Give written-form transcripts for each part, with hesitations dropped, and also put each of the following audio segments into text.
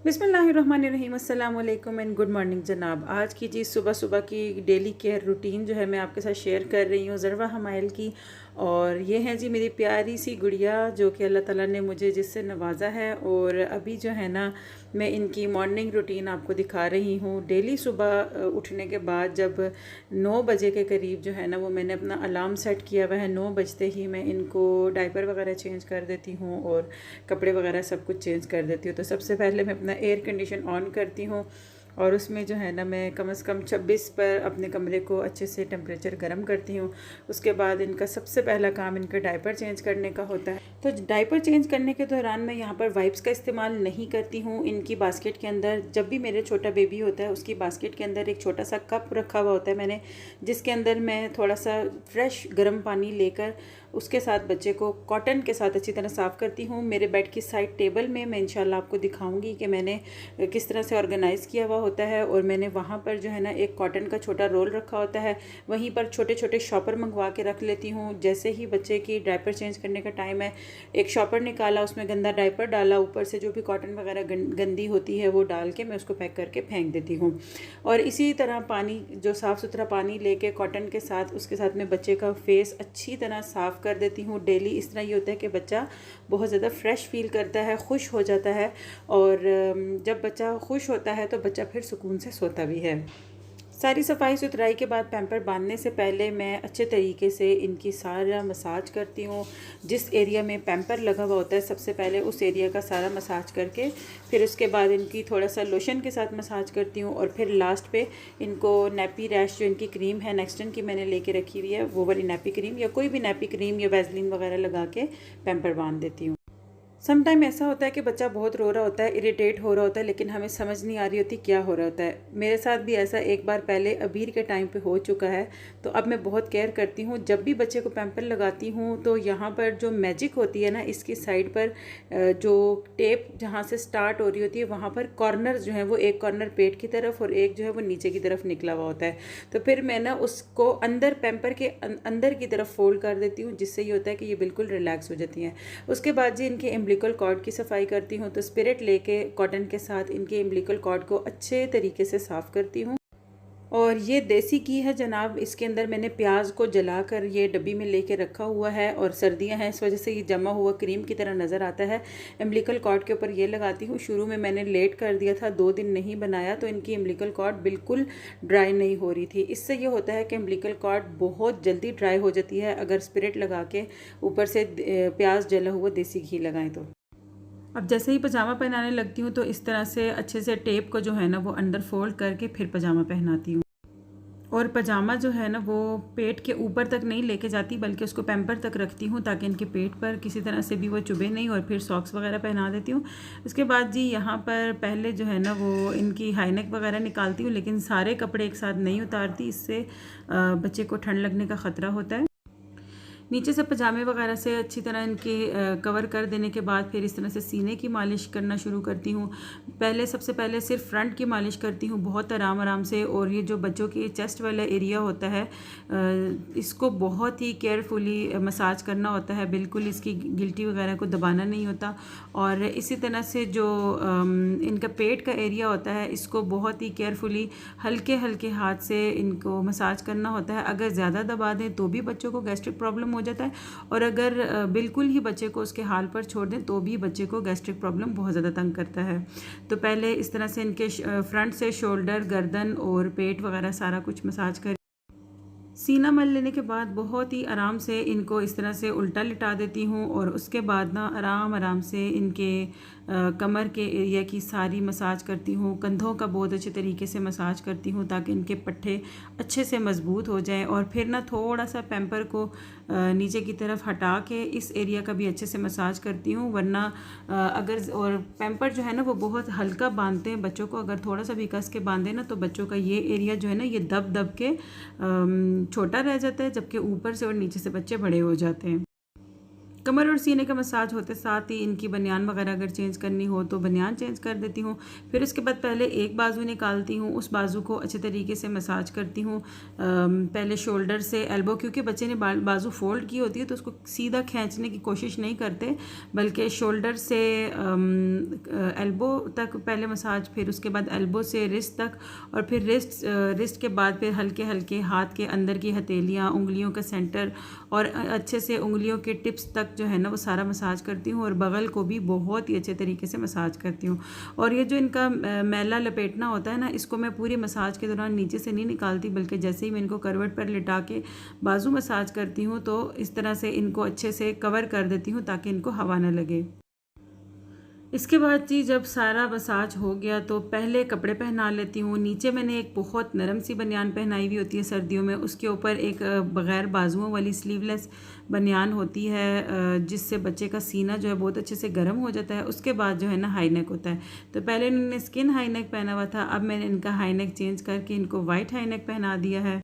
बिस्मिल्लाहिर्रहमानिर्रहीम, अस्सलाम वालेकुम एंड गुड मॉर्निंग जनाब। आज की जी सुबह सुबह की डेली केयर रूटीन जो है मैं आपके साथ शेयर कर रही हूँ ज़रवा हमायल की। और ये है जी मेरी प्यारी सी गुड़िया जो कि अल्लाह ताला ने मुझे जिससे नवाजा है। और अभी जो है ना मैं इनकी मॉर्निंग रूटीन आपको दिखा रही हूँ। डेली सुबह उठने के बाद जब 9 बजे के करीब जो है ना वो मैंने अपना अलार्म सेट किया हुआ है। 9 बजते ही मैं इनको डायपर वगैरह चेंज कर देती हूँ और कपड़े वगैरह सब कुछ चेंज कर देती हूँ। तो सबसे पहले मैं अपना एयर कंडीशन ऑन करती हूँ और उसमें जो है ना मैं कम से कम 26 पर अपने कमरे को अच्छे से टेम्परेचर गर्म करती हूँ। उसके बाद इनका सबसे पहला काम इनका डायपर चेंज करने का होता है। तो डायपर चेंज करने के दौरान मैं यहाँ पर वाइप्स का इस्तेमाल नहीं करती हूँ। इनकी बास्केट के अंदर जब भी मेरे छोटा बेबी होता है उसकी बास्केट के अंदर एक छोटा सा कप रखा हुआ होता है मैंने, जिसके अंदर मैं थोड़ा सा फ्रेश गर्म पानी लेकर उसके साथ बच्चे को कॉटन के साथ अच्छी तरह साफ़ करती हूँ। मेरे बेड की साइड टेबल में मैं इंशाल्लाह आपको दिखाऊंगी कि मैंने किस तरह से ऑर्गेनाइज़ किया हुआ होता है। और मैंने वहाँ पर जो है ना एक कॉटन का छोटा रोल रखा होता है, वहीं पर छोटे छोटे शॉपर मंगवा के रख लेती हूँ। जैसे ही बच्चे की डायपर चेंज करने का टाइम है, एक शॉपर निकाला, उसमें गंदा डायपर डाला, ऊपर से जो भी कॉटन वगैरह गंदी होती है वो डाल के मैं उसको पैक करके फेंक देती हूँ। और इसी तरह पानी जो साफ़ सुथरा पानी लेके कॉटन के साथ उसके साथ में बच्चे का फेस अच्छी तरह साफ़ कर देती हूँ डेली। इस तरह ये होता है कि बच्चा बहुत ज़्यादा फ्रेश फील करता है, खुश हो जाता है। और जब बच्चा खुश होता है तो बच्चा फिर सुकून से सोता भी है। सारी सफाई सुथराई के बाद पैम्पर बांधने से पहले मैं अच्छे तरीके से इनकी सारा मसाज करती हूँ। जिस एरिया में पैम्पर लगा हुआ होता है सबसे पहले उस एरिया का सारा मसाज करके फिर उसके बाद इनकी थोड़ा सा लोशन के साथ मसाज करती हूँ। और फिर लास्ट पे इनको नैपी रैश जो इनकी क्रीम है नेक्स्टन की मैंने लेके रखी हुई है, वो वाली नैपी क्रीम या कोई भी नैपी क्रीम या वैसलीन वगैरह लगा के पैम्पर बांध देती हूँ। सम टाइम ऐसा होता है कि बच्चा बहुत रो रहा होता है, इरिटेट हो रहा होता है, लेकिन हमें समझ नहीं आ रही होती क्या हो रहा होता है। मेरे साथ भी ऐसा एक बार पहले अबीर के टाइम पे हो चुका है। तो अब मैं बहुत केयर करती हूँ। जब भी बच्चे को पैम्पर लगाती हूँ तो यहाँ पर जो मैजिक होती है ना, इसकी साइड पर जो टेप जहाँ से स्टार्ट हो रही होती है वहाँ पर कॉर्नर जो है वो एक कॉर्नर पेट की तरफ और एक जो है वो नीचे की तरफ निकला हुआ होता है। तो फिर मैं ना उसको अंदर पैम्पर के अंदर की तरफ फोल्ड कर देती हूँ, जिससे ये होता है कि ये बिल्कुल रिलैक्स हो जाती हैं। उसके बाद जी इनके एम्ब्लिकल कॉर्ड की सफाई करती हूँ। तो स्पिरिट लेके कॉटन के साथ इनके एम्ब्लिकल कॉर्ड को अच्छे तरीके से साफ़ करती हूँ। और ये देसी घी है जनाब, इसके अंदर मैंने प्याज को जलाकर ये डब्बी में लेके रखा हुआ है। और सर्दियां हैं इस वजह से ये जमा हुआ क्रीम की तरह नज़र आता है। एम्ब्लिकल कॉर्ड के ऊपर ये लगाती हूँ। शुरू में मैंने लेट कर दिया था, 2 दिन नहीं बनाया, तो इनकी एम्ब्लिकल कॉर्ड बिल्कुल ड्राई नहीं हो रही थी। इससे ये होता है कि एम्ब्लिकल कॉर्ड बहुत जल्दी ड्राई हो जाती है अगर स्पिरिट लगा के ऊपर से प्याज जला हुआ देसी घी लगाएं तो। अब जैसे ही पजामा पहनाने लगती हूँ तो इस तरह से अच्छे से टेप को जो है ना वो अंदर फोल्ड करके फिर पजामा पहनाती हूँ। और पजामा जो है ना वो पेट के ऊपर तक नहीं लेके जाती, बल्कि उसको पैम्पर तक रखती हूँ ताकि इनके पेट पर किसी तरह से भी वो चुभे नहीं। और फिर सॉक्स वगैरह पहना देती हूँ। उसके बाद जी यहाँ पर पहले जो है ना वो इनकी हाईनेक वगैरह निकालती हूँ, लेकिन सारे कपड़े एक साथ नहीं उतारती, इससे बच्चे को ठंड लगने का ख़तरा होता है। नीचे से पजामे वगैरह से अच्छी तरह इनके कवर कर देने के बाद फिर इस तरह से सीने की मालिश करना शुरू करती हूँ। सबसे पहले सिर्फ फ्रंट की मालिश करती हूँ बहुत आराम आराम से। और ये जो बच्चों के चेस्ट वाला एरिया होता है इसको बहुत ही केयरफुली मसाज करना होता है, बिल्कुल इसकी गिल्टी वगैरह को दबाना नहीं होता। और इसी तरह से जो इनका पेट का एरिया होता है इसको बहुत ही केयरफुली हल्के हल्के हाथ से इनको मसाज करना होता है। अगर ज़्यादा दबा दें तो भी बच्चों को गैस्ट्रिक प्रॉब्लम हो जाता है, और अगर बिल्कुल ही बच्चे को उसके हाल पर छोड़ दें तो भी बच्चे को गैस्ट्रिक प्रॉब्लम बहुत ज़्यादा तंग करता है। तो पहले इस तरह से इनके फ्रंट से शोल्डर, गर्दन और पेट वगैरह सारा कुछ मसाज कर सीना मल लेने के बाद बहुत ही आराम से इनको इस तरह से उल्टा लिटा देती हूँ। और उसके बाद ना आराम आराम से इनके कमर के एरिया की सारी मसाज करती हूँ। कंधों का बहुत अच्छे तरीके से मसाज करती हूँ ताकि इनके पट्टे अच्छे से मज़बूत हो जाएं। और फिर ना थोड़ा सा पैम्पर को नीचे की तरफ हटा के इस एरिया का भी अच्छे से मसाज करती हूँ। वरना अगर और पैम्पर जो है ना वो बहुत हल्का बांधते हैं बच्चों को, अगर थोड़ा सा भी कस के बांधे ना तो बच्चों का ये एरिया जो है ना ये दब दब के छोटा रह जाता है, जबकि ऊपर से और नीचे से बच्चे बड़े हो जाते हैं। कमर और सीने का मसाज होते साथ ही इनकी बनियान वगैरह अगर चेंज करनी हो तो बनियान चेंज कर देती हूँ। फिर उसके बाद पहले एक बाजू निकालती हूँ, उस बाजू को अच्छे तरीके से मसाज करती हूँ। पहले शोल्डर से एल्बो, क्योंकि बच्चे ने बाजू फोल्ड की होती है तो उसको सीधा खींचने की कोशिश नहीं करते, बल्कि शोल्डर से एल्बो तक पहले मसाज, फिर उसके बाद एल्बो से रिस्ट तक, और फिर रिस्ट के बाद फिर हल्के हल्के हाथ के अंदर की हथेलियाँ, उंगलियों का सेंटर और अच्छे से उंगलियों के टिप्स तक जो है ना वो सारा मसाज करती हूँ, और बगल को भी बहुत ही अच्छे तरीके से मसाज करती हूँ। और ये जो इनका मैला लपेटना होता है ना, इसको मैं पूरी मसाज के दौरान नीचे से नहीं निकालती, बल्कि जैसे ही मैं इनको करवट पर लिटा के बाजू मसाज करती हूँ तो इस तरह से इनको अच्छे से कवर कर देती हूँ ताकि इनको हवा ना लगे। इसके बाद जी जब सारा मसाज हो गया तो पहले कपड़े पहना लेती हूँ। नीचे मैंने एक बहुत नरम सी बनियान पहनाई हुई होती है सर्दियों में, उसके ऊपर एक बग़ैर बाजुओं वाली स्लीवलेस बनियान होती है, जिससे बच्चे का सीना जो है बहुत अच्छे से गर्म हो जाता है। उसके बाद जो है ना हाई नेक होता है। तो पहले इन्होंने स्किन हाई नेक पहना हुआ था, अब मैंने इनका हाई नेक चेंज करके इनको वाइट हाई नेक पहना दिया है।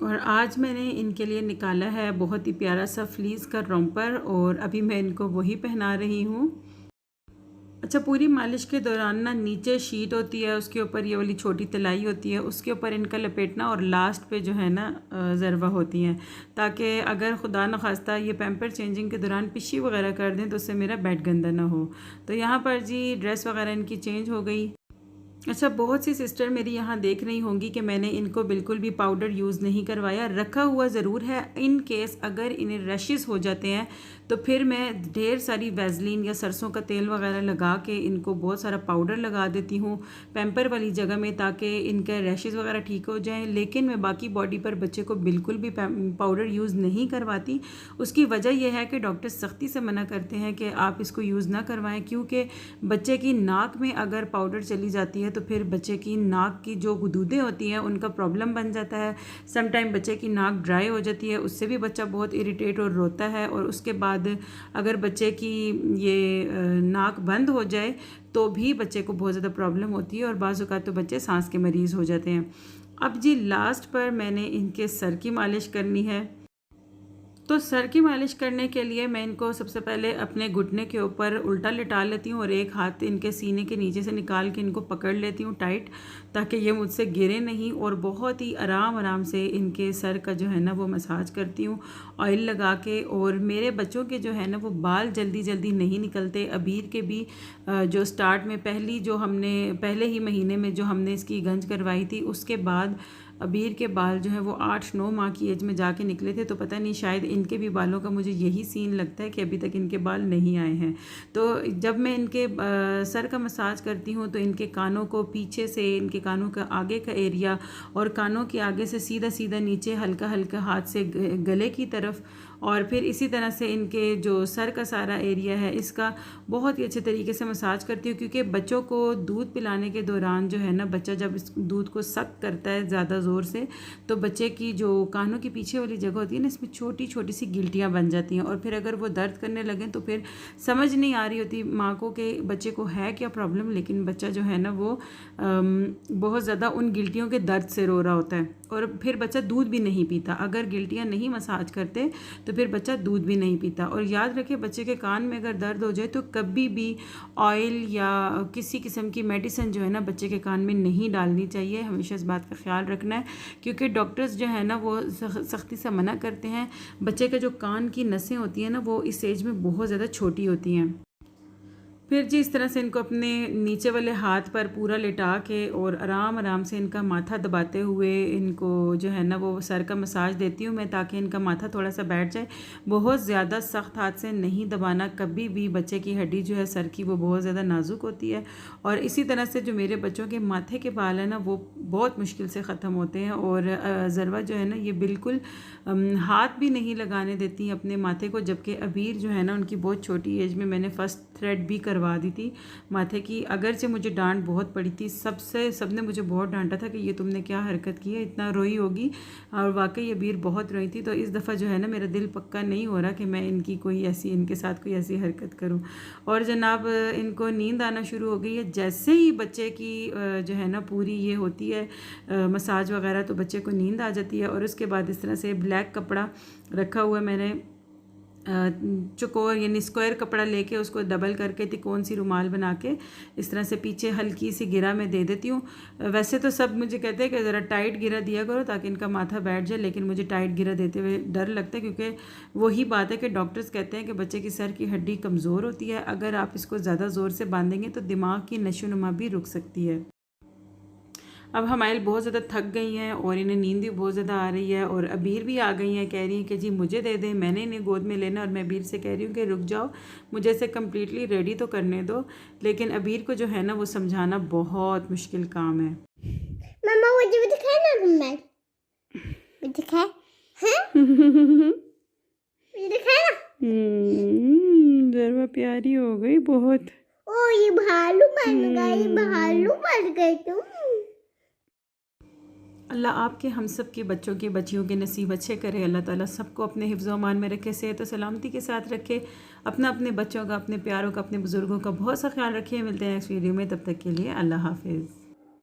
और आज मैंने इनके लिए निकाला है बहुत ही प्यारा सा फ्लीस का रोम्पर, और अभी मैं इनको वही पहना रही हूँ। अच्छा, पूरी मालिश के दौरान ना नीचे शीट होती है, उसके ऊपर ये वाली छोटी तलाई होती है, उसके ऊपर इनका लपेटना, और लास्ट पे जो है ना ज़रवा होती हैं, ताकि अगर खुदा न खास्ता ये पैम्पर चेंजिंग के दौरान पिशी वगैरह कर दें तो उससे मेरा बेड गंदा ना हो। तो यहाँ पर जी ड्रेस वगैरह इनकी चेंज हो गई। अच्छा, बहुत सी सिस्टर मेरी यहाँ देख रही होंगी कि मैंने इनको बिल्कुल भी पाउडर यूज़ नहीं करवाया, रखा हुआ ज़रूर है इन केस अगर इन्हें रैशेस हो जाते हैं तो फिर मैं ढेर सारी वैज़लीन या सरसों का तेल वगैरह लगा के इनको बहुत सारा पाउडर लगा देती हूँ पैम्पर वाली जगह में, ताकि इनके रैशेस वगैरह ठीक हो जाएं। लेकिन मैं बाकी बॉडी पर बच्चे को बिल्कुल भी पाउडर यूज़ नहीं करवाती। उसकी वजह यह है कि डॉक्टर सख्ती से मना करते हैं कि आप इसको यूज़ ना करवाएं, क्योंकि बच्चे की नाक में अगर पाउडर चली जाती है तो फिर बच्चे की नाक की जो गुदूदें होती हैं उनका प्रॉब्लम बन जाता है। समटाइम बच्चे की नाक ड्राई हो जाती है, उससे भी बच्चा बहुत इरिटेट और रोता है। और उसके बाद अगर बच्चे की ये नाक बंद हो जाए तो भी बच्चे को बहुत ज़्यादा प्रॉब्लम होती है, और बाज़ औक़ात तो बच्चे सांस के मरीज़ हो जाते हैं। अब जी लास्ट पर मैंने इनके सर की मालिश करनी है। तो सर की मालिश करने के लिए मैं इनको सबसे पहले अपने घुटने के ऊपर उल्टा लिटा लेती हूँ, और एक हाथ इनके सीने के नीचे से निकाल के इनको पकड़ लेती हूँ टाइट, ताकि ये मुझसे गिरे नहीं, और बहुत ही आराम आराम से इनके सर का जो है ना वो मसाज करती हूँ ऑयल लगा के। और मेरे बच्चों के जो है ना वो बाल जल्दी जल्दी नहीं निकलते। अबीर के भी जो स्टार्ट में पहले ही महीने में जो हमने इसकी गंज करवाई थी, उसके बाद अबीर के बाल जो है वो 8-9 माह की एज में जाके निकले थे। तो पता नहीं, शायद इनके भी बालों का मुझे यही सीन लगता है कि अभी तक इनके बाल नहीं आए हैं। तो जब मैं इनके सर का मसाज करती हूँ तो इनके कानों को पीछे से, इनके कानों का आगे का एरिया और कानों के आगे से सीधा सीधा नीचे हल्का हल्का हाथ से गले की तरफ, और फिर इसी तरह से इनके जो सर का सारा एरिया है इसका बहुत ही अच्छे तरीके से मसाज करती हूँ। क्योंकि बच्चों को दूध पिलाने के दौरान जो है ना, बच्चा जब इस दूध को सक करता है ज़्यादा ज़ोर से, तो बच्चे की जो कानों की पीछे वाली जगह होती है ना, इसमें छोटी छोटी सी गिल्टियाँ बन जाती हैं, और फिर अगर वो दर्द करने लगें तो फिर समझ नहीं आ रही होती माँ को कि बच्चे को है क्या प्रॉब्लम, लेकिन बच्चा जो है ना वो बहुत ज़्यादा उन गिल्टियों के दर्द से रो रहा होता है, और फिर बच्चा दूध भी नहीं पीता। अगर गिल्टियाँ नहीं मसाज करते तो फिर बच्चा दूध भी नहीं पीता। और याद रखें, बच्चे के कान में अगर दर्द हो जाए तो कभी भी ऑयल या किसी किस्म की मेडिसिन जो है ना बच्चे के कान में नहीं डालनी चाहिए। हमेशा इस बात का ख्याल रखना है, क्योंकि डॉक्टर्स जो है ना वो सख्ती से मना करते हैं। बच्चे के जो कान की नसें होती हैं ना वो इस एज में बहुत ज़्यादा छोटी होती हैं। फिर जी इस तरह से इनको अपने नीचे वाले हाथ पर पूरा लिटा के और आराम आराम से इनका माथा दबाते हुए इनको जो है ना वो सर का मसाज देती हूँ मैं, ताकि इनका माथा थोड़ा सा बैठ जाए। बहुत ज़्यादा सख्त हाथ से नहीं दबाना कभी भी, बच्चे की हड्डी जो है सर की वो बहुत ज़्यादा नाजुक होती है। और इसी तरह से जो मेरे बच्चों के माथे के बाल हैं ना वो बहुत मुश्किल से ख़त्म होते हैं। और ज़रवा जो है ना ये बिल्कुल हाथ भी नहीं लगाने देती अपने माथे को, जबकि अबीर जो है ना उनकी बहुत छोटी एज में मैंने फ़र्स्ट थ्रेड भी करवा दी थी माथे की। अगरचे मुझे डांट बहुत पड़ी थी, सबने मुझे बहुत डांटा था कि ये तुमने क्या हरकत की है, इतना रोई होगी। और वाकई अबीर बहुत रोई थी। तो इस दफ़ा जो है ना मेरा दिल पक्का नहीं हो रहा कि मैं इनके साथ कोई ऐसी हरकत करूं। और जनाब इनको नींद आना शुरू हो गई है। जैसे ही बच्चे की जो है ना पूरी ये होती है मसाज वगैरह, तो बच्चे को नींद आ जाती है। और उसके बाद इस तरह से ब्लैक कपड़ा रखा हुआ मैंने चौकोर यानी स्क्वायर कपड़ा लेके उसको डबल करके तिकोन सी रुमाल बना के इस तरह से पीछे हल्की सी गिरा मैं दे देती हूँ। वैसे तो सब मुझे कहते हैं कि ज़रा टाइट गिरा दिया करो ताकि इनका माथा बैठ जाए, लेकिन मुझे टाइट गिरा देते हुए डर लगता है, क्योंकि वही बात है कि डॉक्टर्स कहते हैं कि बच्चे की सर की हड्डी कमज़ोर होती है, अगर आप इसको ज़्यादा ज़ोर से बांधेंगे तो दिमाग की नशोनुमा भी रुक सकती है। अब हमायल बहुत ज़्यादा थक गई हैं और इन्हें नींद भी बहुत ज़्यादा आ रही है, और अबीर भी आ गई हैं, कह रही हैं कि जी मुझे दे दें, मैंने इन्हें गोद में लेना। और मैं अबीर से कह रही हूँ कि रुक जाओ, मुझे इसे कम्प्लीटली रेडी तो करने दो। लेकिन अबीर को जो है ना वो समझाना बहुत मुश्किल काम है। मम्मा मुझे भी दिखाए ना रुमाल, दिखाए दिखाए ना। ज़रवा प्यारी हो गई बहुत। ओ ये भालू बन गई, भालू बन गई तुम। अल्लाह आपके हम सब के बच्चों के बच्चियों के नसीब अच्छे करे। अल्लाह ताला सबको अपने हिफ्ज़ व अमान में रखे, सेहत और सलामती के साथ रखे। अपने बच्चों का, अपने प्यारों का, अपने बुज़ुर्गों का बहुत सा ख्याल रखिए। मिलते हैं नेक्स्ट वीडियो में, तब तक के लिए अल्लाह हाफिज़।